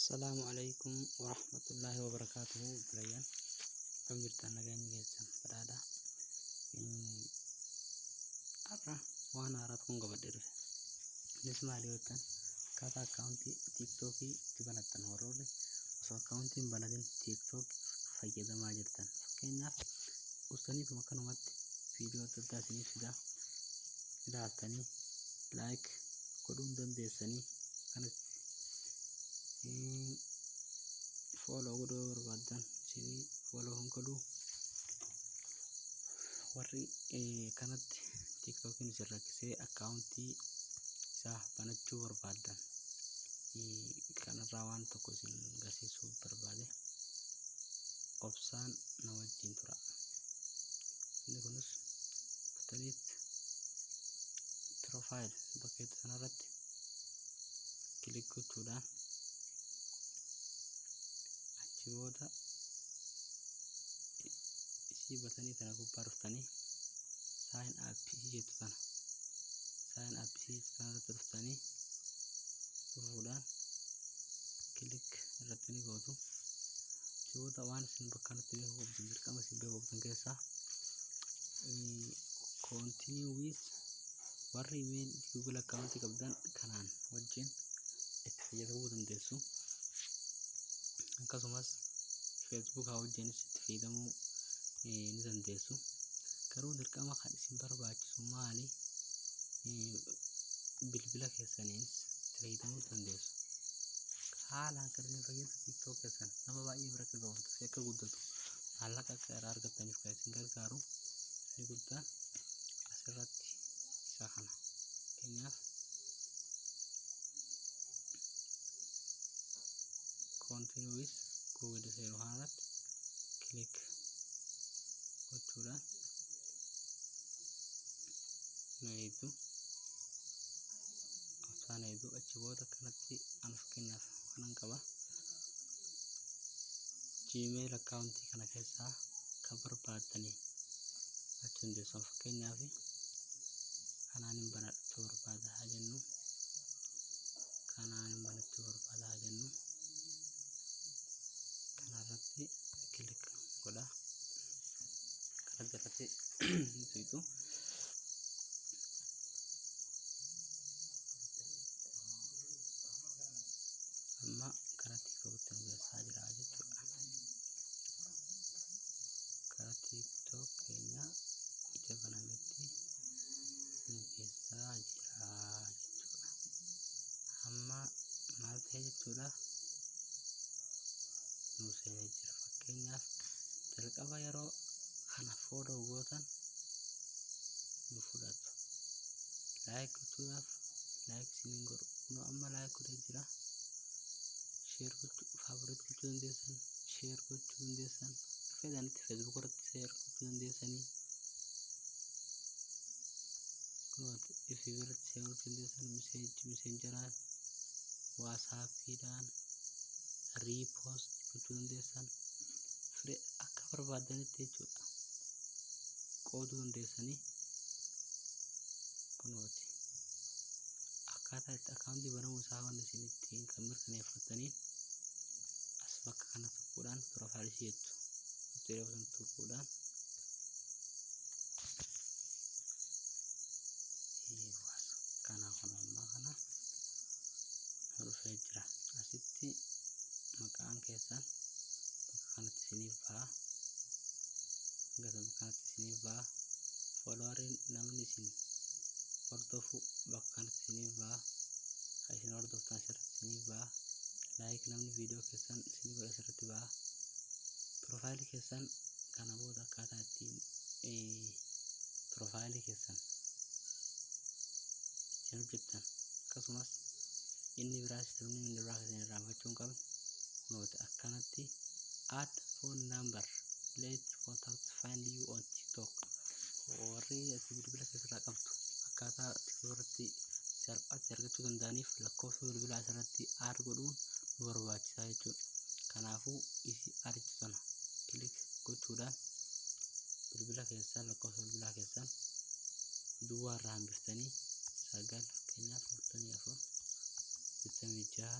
Assalamualaikum warahmatullahi wabarakatuh. Belayan jirtaan nagaan geessan badhaadha arra waan haaraad kun gabadhiru nismaaliyotan kata accounti tiktoki tibanatan warrole osoo accountiin banadin tiktok fayyadamaa jirtan fakkeenyaaf ustaniif makkanumatti viidiyoo adda addaa isiniif ilaaltanii like godhuun dandeessanii kanas follow godhuu barbaadan isinii follow godhuu warri kanatti tiktokiin isin rakkisee accountii isaa banachuu barbaadan kanarraa waan tokko isin agarsiisuu barbaade obsaan na wajjin tura. Inni kunis butaniit profile bakkeetti sanarratti kilik gochuudhaan achi booda isii batanii kana gubbaa dhuftanii sign up jettu kana sign up irratti dhuftanii dhufuudhaan kilik irratti ni gootu. Achi booda waan isin bakka kanatti beekuu qabdan dirqama isin beekuu qabdan keessaa continue with warri email Google account qabdan kanaan wajjin itti fayyadamuu dandeessu. Akkasumas Facebook wajjinis itti fayyadamuu ni dandeessu. Garuu dirqama kan isin barbaachisu maali? Bilbila keessaniinis itti fayyadamuu dandeessu. Haalaan kan isin fayyadu TikTok keessan nama baay'ee bira akka ga'uuf akka guddatu maallaqa akka irraa argattaniif kan isin gargaaru ni guddaan asirratti isa kana. Fakkeenyaaf continue with Google seeroo kanarratti kilik gochuudhaan nayitu obsaan nayitu achi booda kanatti an fakkeenyaaf kanan qaba Gmail accountii kana keessaa kan barbaadanii achi dandeessu. Fakkeenyaaf kanaan hin banachuu barbaada haa jennu kanarratti kilik godha kana jalatti nutu amma kana TikTokitti nu geessaa jira jechuudha. Kana TikTok keenya ija banametti nu geessaa jira jechuudha. Amma maal ta'e jechuudha nu seenee jira. Fakkeenyaaf jalqaba yeroo kana follow gootan nu fudhatu. Like gochuudhaaf like isiniin godhu kunoo amma like godhee jira. Share gochuu favorite gochuu dandeessan, share gochuu dandeessan, fedhanitti Facebook irratti share gochuu dandeessanii kunoo ifi irratti share gochuu dandeessan messengeraan WhatsAppiidhaan repost gochuu dandeessan fire akka barbaadanitti jechuudha qooduu dandeessanii kunooti akkaataa itti accountii banamuu isaa waan isin ittiin kan mirkaneeffataniin as bakka kana tuquudhaan profile ishee jettu hoteelota tuquudhaan kana kun ammaa kana dhufee jira. Asitti maqaan keessan bakka kanatti isiniif ba'a. Bakka kanatti isiniif ba'a. Followeriin namni isin hordofu bakka kanatti isiniif ba'a. Kan isin hordoftan asirratti isiniif ba'a. Like namni viidiyoo keessan isinii godhe asirratti ba'a. Profile keessan kana booda akkaataa ittiin profile keessan ittiin hojjettan akkasumas inni biraas ta'uun inni biraa keessan irraanfachuu hin qabne kunooti akkanatti add phone number let contact find you on TikTok. Warri bilbila keessarraa qabdu akkaataa TikTok irratti salphaatti argachuu danda'aniif lakkoofsa bilbilaa asirratti add godhuun nu barbaachisaa jechuudha. Kanaafuu isi add sana kilik gochuudhaan bilbila keessan lakkoofsa bilbilaa keessan duwwaa irraa hambiftanii 9 fakkeenyaaf 44 26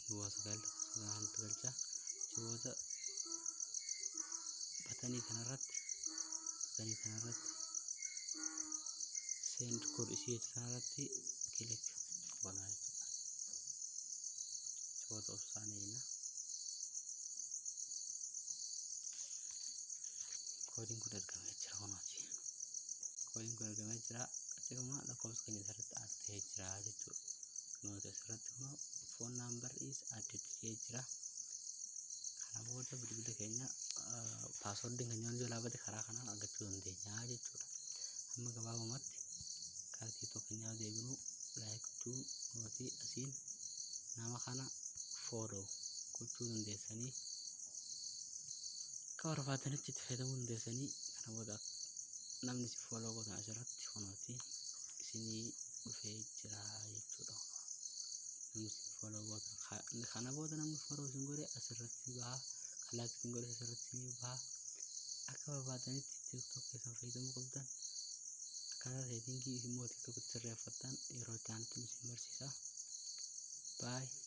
dua sekali sudah galcha coba batanii kanarratti send code isii kanarratti kilik goonaa jechuudha. Coba obsaanee koodiin kun ergamee jira kunuuti. Koodiin kun ergamee jira qaxxeerumaa lakkoofsa keenya asirratti add ta'ee jira jechuudha. Kunuuti asirratti kunoo phone number is added ta'ee jira. Kana booda bilbila keenya paaswoordiin keenya yoo laafate karaa kanaan argachuu dandeenya jechuudha. Amma gabaabumatti karaa TikTok keenyaa deebinu laayiktuu nuti asiin nama kana follow gochuu dandeessanii akka barbaadanitti itti fayyadamuu dandeessanii. Kana booda namni si follow godhan asirratti kunuuti isinii dhufee jira jechuudha. Namni si follow godhan kana booda namni follow isin godhe asirratti baha, kan like isin godhe asirratti ni baha. Akka barbaadanitti TikTok keessan fayyadamuu qabdan. Akkaataa seetiingii immoo TikTok itti sirreeffattan yeroo itti aanutti isin barsiisa. Bye.